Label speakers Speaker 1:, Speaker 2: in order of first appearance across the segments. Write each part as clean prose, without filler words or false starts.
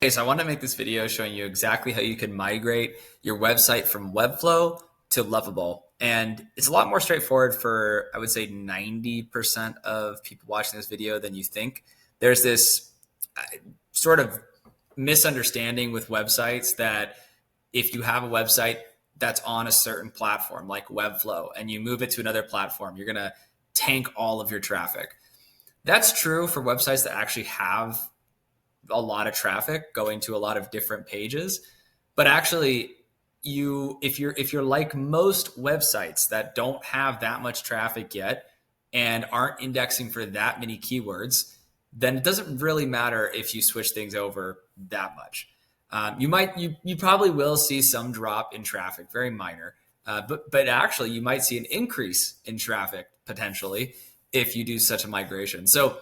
Speaker 1: Okay, so I want to make this video showing you exactly how you can migrate your website from Webflow to Lovable. And it's a lot more straightforward for, I would say, 90% of people watching this video than you think. There's this sort of misunderstanding with websites that if you have a website that's on a certain platform like Webflow and you move it to another platform, you're going to tank all of your traffic. That's true for websites that actually have a lot of traffic going to a lot of different pages. But actually, if you're like most websites that don't have that much traffic yet and aren't indexing for that many keywords, then it doesn't really matter if you switch things over that much. You probably will see some drop in traffic, very minor, but actually you might see an increase in traffic potentially if you do such a migration. So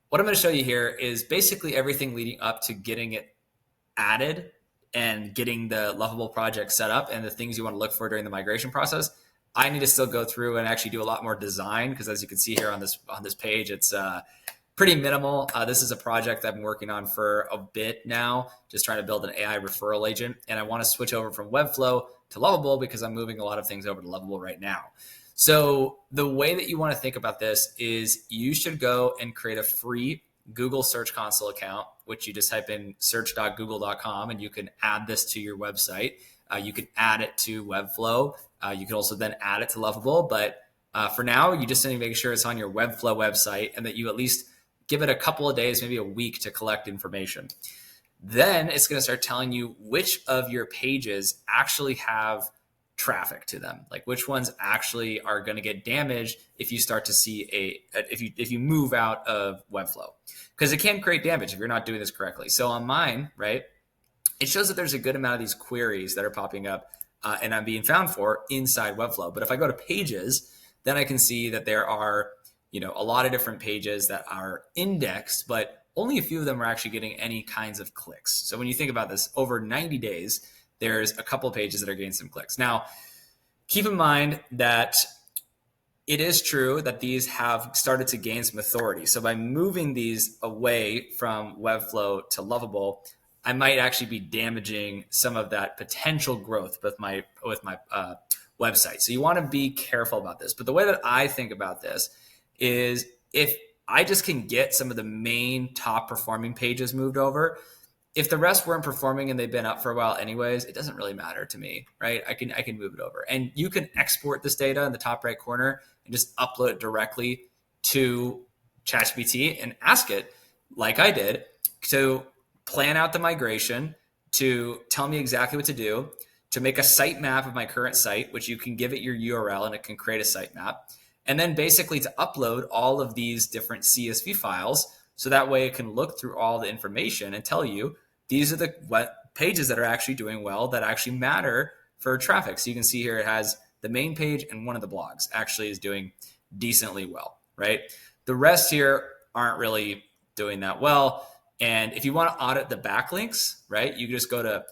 Speaker 1: what I'm going to show you here is basically everything leading up to getting it added and getting the Lovable project set up and the things you want to look for during the migration process. I need to still go through and actually do a lot more design because, as you can see here on this page, it's pretty minimal. This is a project I've been working on for a bit now, just trying to build an AI referral agent. And I want to switch over from Webflow to Lovable because I'm moving a lot of things over to Lovable right now. So the way that you want to think about this is you should go and create a free Google Search Console account, which you just type in search.google.com and you can add this to your website. You can add it to Webflow. You can also then add it to Lovable. But for now, you just need to make sure it's on your Webflow website and that you at least give it a couple of days, maybe a week to collect information. Then it's going to start telling you which of your pages actually have traffic to them, like which ones actually are going to get damaged if you start to see if you move out of Webflow, because it can create damage if you're not doing this correctly. So on mine, right, it shows that there's a good amount of these queries that are popping up and I'm being found for inside Webflow. But if I go to pages, then I can see that there are a lot of different pages that are indexed, but only a few of them are actually getting any kinds of clicks. So when you think about this, over 90 days, there's a couple of pages that are getting some clicks. Now, keep in mind that it is true that these have started to gain some authority. So by moving these away from Webflow to Lovable, I might actually be damaging some of that potential growth with my website. So you want to be careful about this. But the way that I think about this is if I just can get some of the main top performing pages moved over, if the rest weren't performing and they've been up for a while anyways, it doesn't really matter to me, right? I can move it over. And you can export this data in the top right corner and just upload it directly to ChatGPT and ask it, like I did, to plan out the migration, to tell me exactly what to do, to make a sitemap of my current site, which you can give it your URL and it can create a sitemap. And then basically to upload all of these different CSV files so that way it can look through all the information and tell you these are the pages that are actually doing well, that actually matter for traffic. So you can see here it has the main page and one of the blogs actually is doing decently well, right? The rest here aren't really doing that well. And if you want to audit the backlinks, right, you can just go to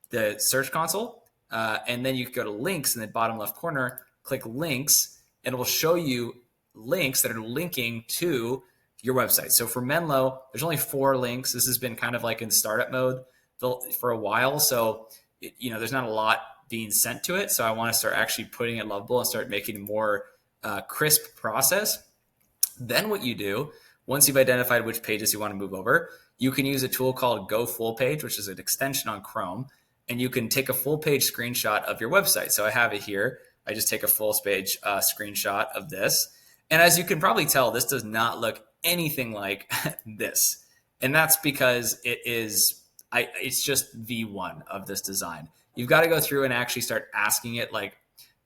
Speaker 1: the Search Console and then you can go to links in the bottom left corner, click links, and it will show you links that are linking to your website. So for Menlo, there's only 4 links. This has been kind of like in startup mode for a while. So, there's not a lot being sent to it. So I want to start actually putting it Lovable and start making a more crisp process. Then what you do, once you've identified which pages you want to move over, you can use a tool called Go Full Page, which is an extension on Chrome. And you can take a full page screenshot of your website. So I have it here. I just take a full page screenshot of this. And as you can probably tell, this does not look anything like this. And that's because it's just V1 of this design. You've got to go through and actually start asking it, like,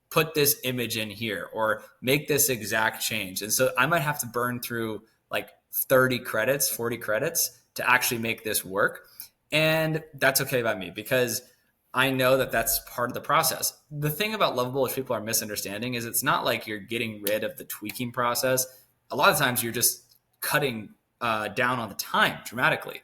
Speaker 1: put this image in here or make this exact change. And so I might have to burn through like 30 credits, 40 credits to actually make this work. And that's okay by me because I know that that's part of the process. The thing about Lovable, which people are misunderstanding, is it's not like you're getting rid of the tweaking process. A lot of times you're just cutting down on the time dramatically.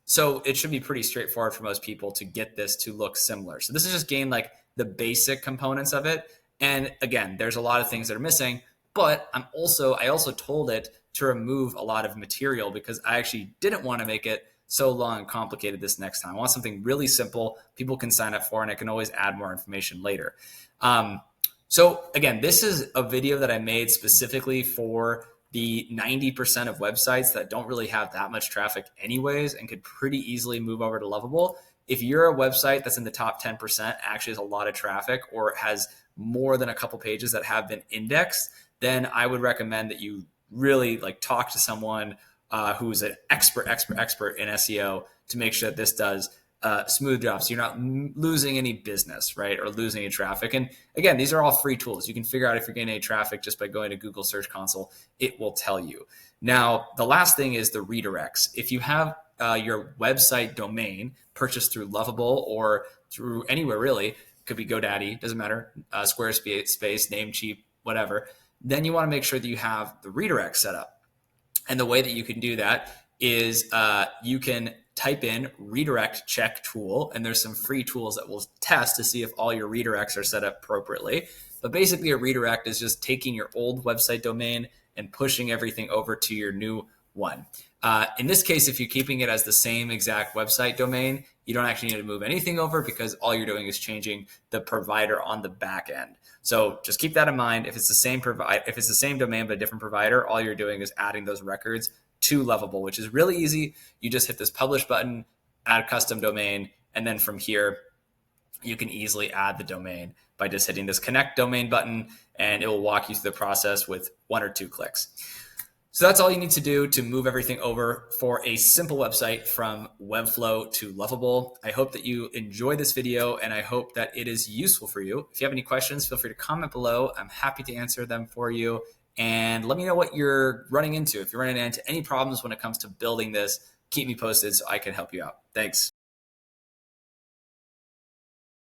Speaker 1: So it should be pretty straightforward for most people to get this to look similar. So this is just getting like the basic components of it. And again, there's a lot of things that are missing, but I also told it to remove a lot of material because I actually didn't want to make it so long and complicated this next time. I want something really simple people can sign up for, and I can always add more information later. So again, this is a video that I made specifically for the 90% of websites that don't really have that much traffic anyways and could pretty easily move over to Lovable. If you're a website that's in the top 10%, actually has a lot of traffic, or has more than a couple pages that have been indexed, then I would recommend that you really talk to someone who's an expert in SEO to make sure that this does smooth job, so you're not losing any business, right, or losing any traffic. And again, these are all free tools. You can figure out if you're getting any traffic just by going to Google Search Console. It will tell you. Now, the last thing is the redirects. If you have your website domain purchased through Lovable or through anywhere really, could be GoDaddy, doesn't matter, Squarespace, Namecheap, whatever, then you want to make sure that you have the redirect set up. And the way that you can do that is you can type in redirect check tool, and there's some free tools that will test to see if all your redirects are set up appropriately. But basically a redirect is just taking your old website domain and pushing everything over to your new one. In this case, if you're keeping it as the same exact website domain, you don't actually need to move anything over because all you're doing is changing the provider on the back end. So just keep that in mind. If it's the same domain but a different provider, all you're doing is adding those records to Lovable, which is really easy. You just hit this publish button, add custom domain, and then from here, you can easily add the domain by just hitting this connect domain button, and it will walk you through the process with 1 or 2 clicks. So that's all you need to do to move everything over for a simple website from Webflow to Lovable. I hope that you enjoy this video, and I hope that it is useful for you. If you have any questions, feel free to comment below. I'm happy to answer them for you. And let me know what you're running into. If you're running into any problems when it comes to building this, keep me posted so I can help you out. Thanks.